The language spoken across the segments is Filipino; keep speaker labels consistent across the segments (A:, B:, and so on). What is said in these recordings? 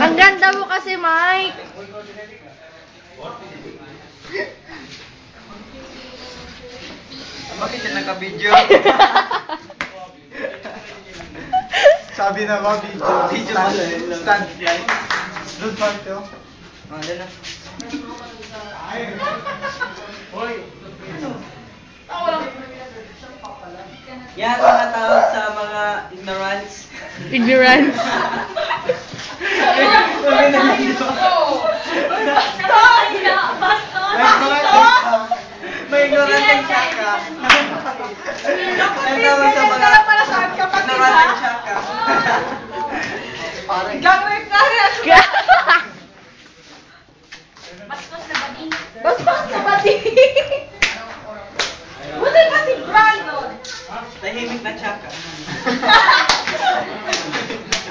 A: Ang ganda mo kasi, Mike.
B: Bakit siya naka-video?
C: Sabi na ba, video?
B: Video pala.
C: Stand. Doon pa ito.
B: Doon na. Yan mga tawag sa mga ignorance.
A: Ignorance.
B: May ignorance ang tsaka. Ang tawag sa mga ignorance ang tsaka.
A: Bastos na bati.
D: Buti pa si Brandon!
B: Tahimik na tsaka.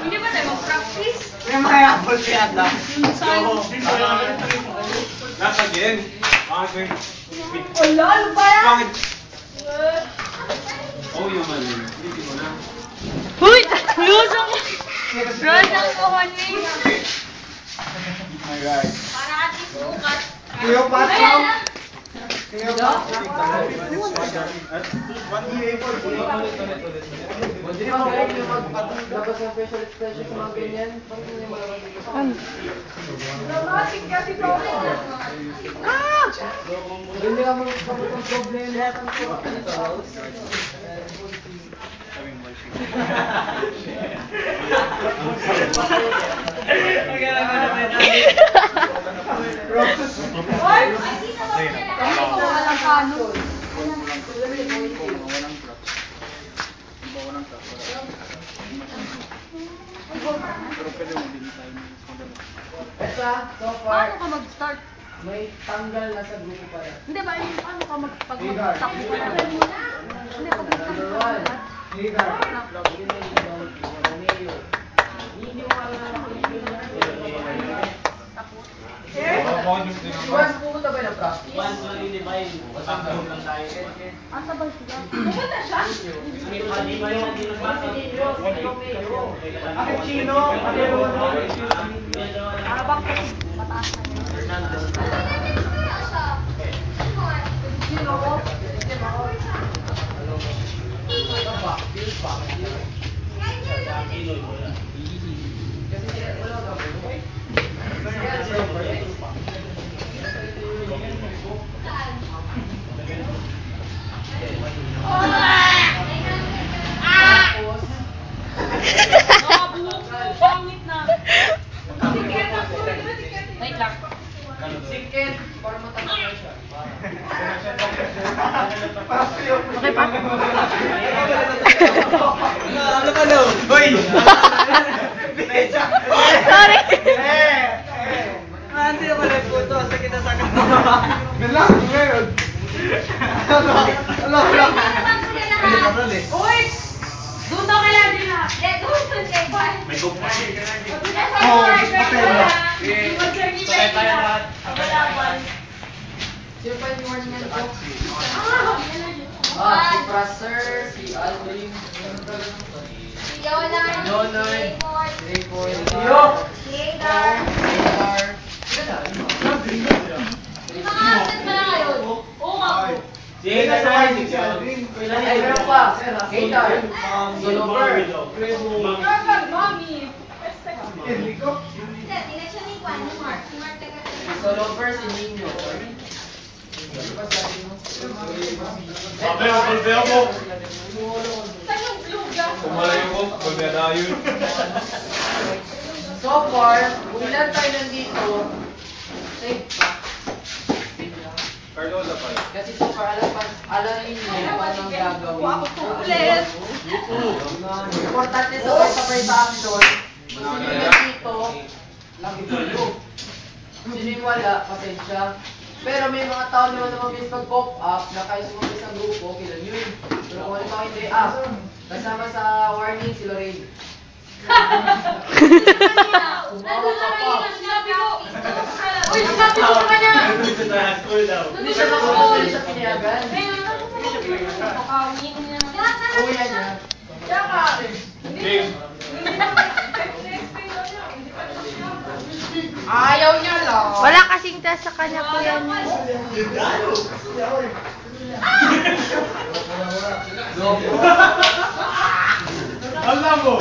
D: Hindi ba tayo mag-practice?
B: May mga apple kaya ata.
C: Nasa game.
D: Wala, ano ba yan?
C: Oh, yung mali. Hindi mo na.
A: Uy! Lusong! Rosang ko, honey.
C: My God.
D: Para at least bukas.
C: Kuya Pato.
D: Ayan,
C: Kuya Pato. 1 year po.
E: Hindi ba kayo yung maglabas ng facial expression sa mga ganyan? Paano yung malabas dito?
D: dramatic kasi to.
E: Hindi ka magkabot ng problema.
D: Hoy! Kami ko walang kanon.
E: Esa, so
D: Paano
E: far,
D: ka mag-start?
E: may tanggal na sa grupo pa rin.
D: Hindi ba, yung paano ka
E: Hagar.
D: mag-takbo? Hindi, pag
E: Number 1, Hagar. Yun na yung Romeo. Hindi mo alam na Once pumunta ba ng practice?
D: Asa ba sila? Pumunta siya?
C: Bakit Chino?
D: Bak mataas na yun. Sino ko? Pangit na. Wait lang.
E: Sikit, para matanggal siya.
A: Okay pa?
B: Ano ka daw? Hoy!
A: Sorry!
B: Hindi naman nagputo. Sakit na sakit.
C: Melang, ngayon. Ala.
D: Uy! Doon daw kaya din na. Doon kay Juan.
C: May kumpay.
D: Oh,
C: Sakay tayo lahat.
E: Sino pa yung warningan ko?
D: Ah,
E: Si Fraser, si Alvin,
D: si Leonard,
E: Leonard,
D: si
E: Rayford,
D: Hagar.
E: Hagar,
D: Mga asan ba na kayo? Oo nga po.
C: Sige, nasa
E: ay, meron pa, Hagar, Solover,
D: Robert, Mami.
C: Enrico.
D: Hindi, tinexyon ni Juan, ni Mark. Si Mark taga
E: Solover, si Nino. Ano ba sabi mo?
C: Sabi, kulbe ako.
D: Saan yung blue gas?
C: Kumalayo ko, kulbe na yun.
E: So far, kung ilan tayo nandito, safe pa.
C: Cardoza pala.
E: Kasi so far, alam ninyo paano ang gagawin.
D: Ako po ulit.
E: Importante sabay-sabay sa action. Sino yung nandito, lagi kayo. Sino yung wala, pasensya. Pero may mga tao naman na mabilis mag-pop up na kayo sumabay sa grupo, kailan yun. Pero kung ano pa hindi, kasama sa warning si Lorraine.
D: Nandun na kanina, sinabi ko. Uy, sinabi ko sa kanya.
E: Hindi siya makakas, hindi siya pinayagan.
D: Ayun, nakawin niya.
E: Kuya niya.
D: Tsaka,
C: Game.
D: hindi na. Next day daw niya, hindi pa siya. Ayaw niya lang.
A: Wala kasing test sa kanya po yan.
C: Alam mo!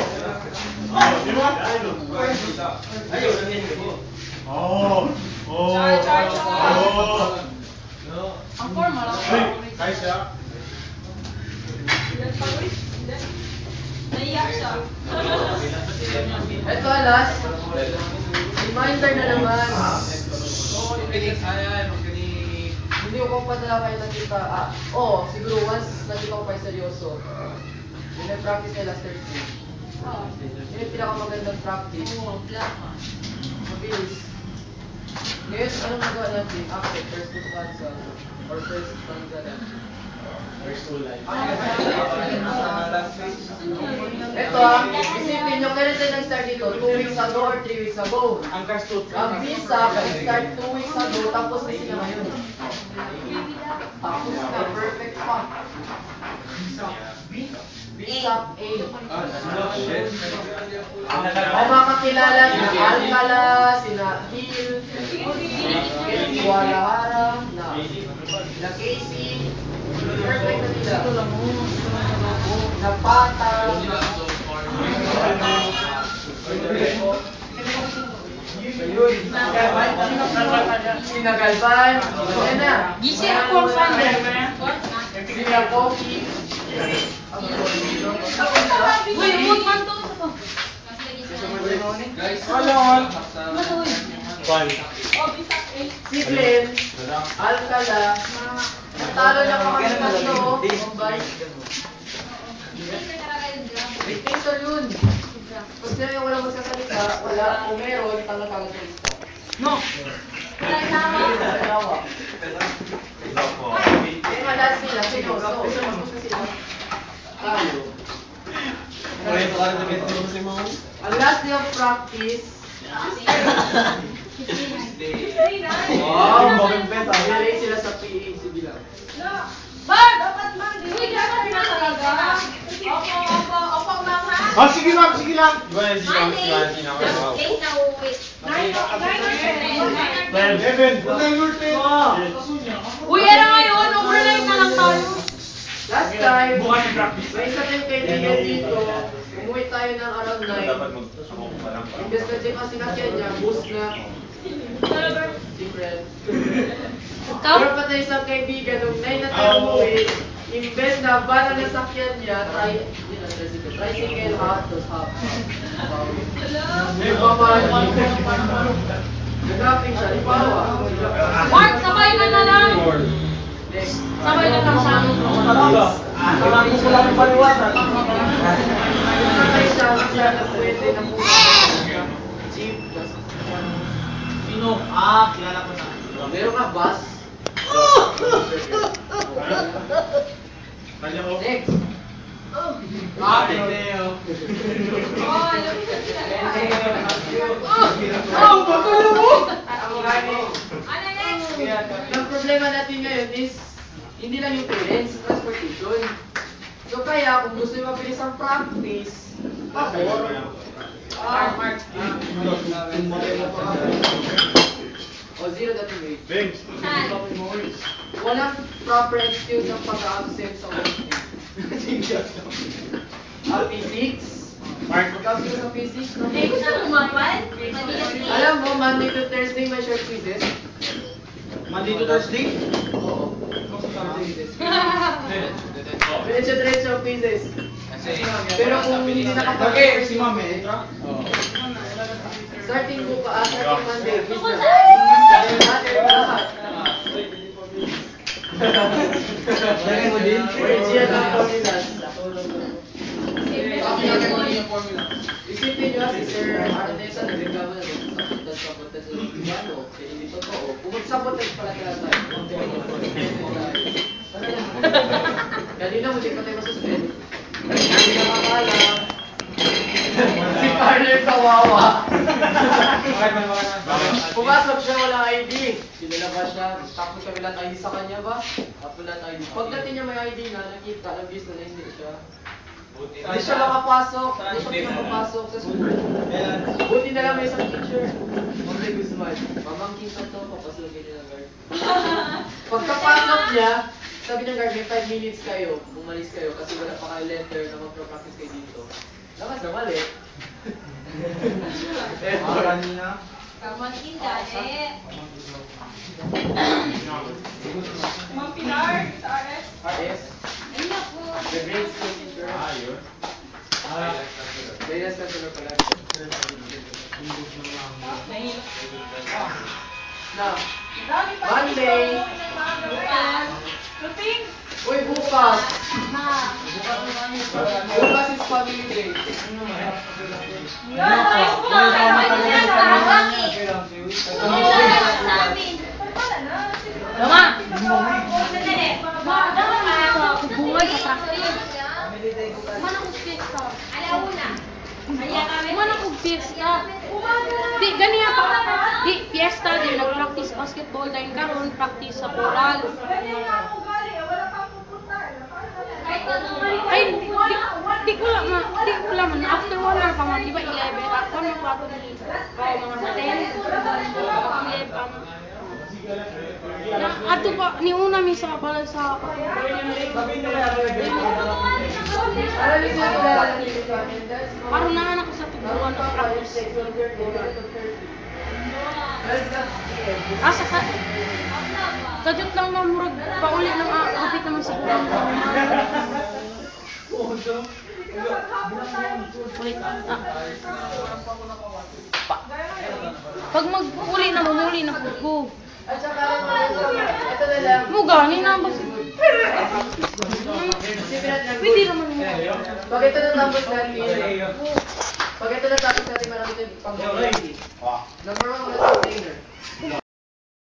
C: Di ba?
B: Ayun, nangyay ko.
C: Oh! Oh!
D: Char.
C: Oh!
D: Ang forma lang.
C: Hey, guys, ya.
D: Naiyak siya.
E: Ito last. Reminder na naman. Hindi ko padala kayo nakita. Siguro once nakita ko kayo seryoso. Yun yung practice nila last Thursday. Yun yung pinakamagandang practice. Mabilis. Ngayon, anong nagawa natin? After first to stanza or first stanza lang. Ito isipin nyo, kailan tayo nag-start dito? 2 weeks ago or 3 weeks ago?
B: Ang kastot.
E: Ang visa, nag-start 2 weeks ago, tapos na sila ngayon. Tapos na, perfect pa. Visa A. Ang mga kakilala, sina Alcala, sina Hill, Kenny Guadalajara, sina Casey, perfect na nila. Napata, sina Galvan, yan na.
D: Gisi ako ang founder.
E: Sina Kofi.
D: Uy, umot man to.
E: Si Glenn, Alcala, natalo niya pa kami tatlo, Bombay. Dictator yun. Pag sila yung walang magsasalita, wala, kung meron, talo kagad sa lista.
D: No.
E: Dalawa. Yung malas nila, seryoso. Mas sila. Tayo. Ang last day of practice, Galing sila sa PA, sige lang.
D: Bar, dapat man. Uy, dapat na talaga. Opo, ma'am ha.
C: Ah, sige ma'am, sige lang. Evan,
D: Uy, era ngayon. Overnight na lang tayo.
E: Last time,
C: bukas yung practice.
E: may isa tayong kaibigan dito, umuwi tayo ng around 9. Imbes na dyan kasi nakyan niya, boost na. Secret. Pero pa tayo isang kaibigan, nung 9 na tayo umuwi, imbes na ba na nasakyan niya, tricycle half, dos half. May pamahal. Nag-rapping siya, ipawa.
D: Mark, sabay ka na lang.
E: Next.
D: Sabay na lang siya.
E: Nakakay siya, siya na pwede na po. Jeep.
B: Sino? Ah, kilala ko na.
E: Meron ka bus?
C: Kanya mo.
E: Next.
B: Ah, Teo.
D: Oh, alam mo sila.
E: Bakala mo!
D: Ano next?
E: Ang problema natin ngayon is, hindi lang yung parents, transportation. So kaya, kung gusto nyo mabilis ang practice, Mark. O, 0.8.
C: Vince.
E: Walang proper excuse ng pag-absent sa work. P6.
C: Mark.
E: Pag-absent sa P6, no?
D: Next na kumapan?
E: Alam mo, Monday to Thursday may short quizzes.
B: Monday to Thursday?
E: Oo. Diretso-diretso ang quizzes. Pero kung hindi nakapag-
B: si Ma'am eh.
E: Starting Monday, quiz na. Lahat.
B: Lagay mo din?
E: Original ang formulas. Isipin nyo si Sir Arnesa, nagreklamo na sabotage sa Lugano. Hindi totoo. Kung sabotage pala tayo. Kanina mo, di pa tayo masuspend. Hindi nakakala. Si Carler kawawa. Pumasok siya, walang ID. Sinilabas siya. Tapos kami lahat ID sa kanya ba? Tapos lahat ID. Pagdating niya may ID na, nakita, nag-views na hindi siya. Hindi siya makapasok. Hindi siya pinapapasok sa school. Buti na lang may isang teacher. Ma'am Guzman. Pagkapasok niya, sabi ng guard, may 5 minutes kayo, umalis kayo kasi wala pa kayo letter na mag-practice kayo dito. Lakas na mali.
C: Kanina.
D: Kamang indali. Ma'am Pilar, sa RS.
E: RS.
D: Ayun na po.
E: The grade school teacher.
C: Yun.
E: Guidance counselor pala. Na,
D: Dami pa
E: Monday.
D: dito. Bukas. Luting.
E: uy, bukas.
D: Ma.
E: Bukas is family day.
A: Bunga sa practice. Mana kong fiesta. Mana kong fiesta. Di, ganiya pa. Di, fiesta, di, nag-practice basketball, dahil karon practice sa choral. Ay, di ko lang, after 1 hour pa man, di ba 11? At 1 hour pa ako ni, mga 10. Ato pa, ni una mi sa bala sa
E: Ano yung sinasabi ng attendance?
A: parang nanganak ko sa tubuan ng practice. Asa ka? Kadyot lang na murag pauli ng kapit naman siguro. Ulit. Pag mag-uli na, mumuli na po ko.
E: At saka, ito na lang.
A: Mugani na ba?
E: Isipin natin
A: Pwede naman mo.
E: Pag ito natapos natin, marami tayong pag-work.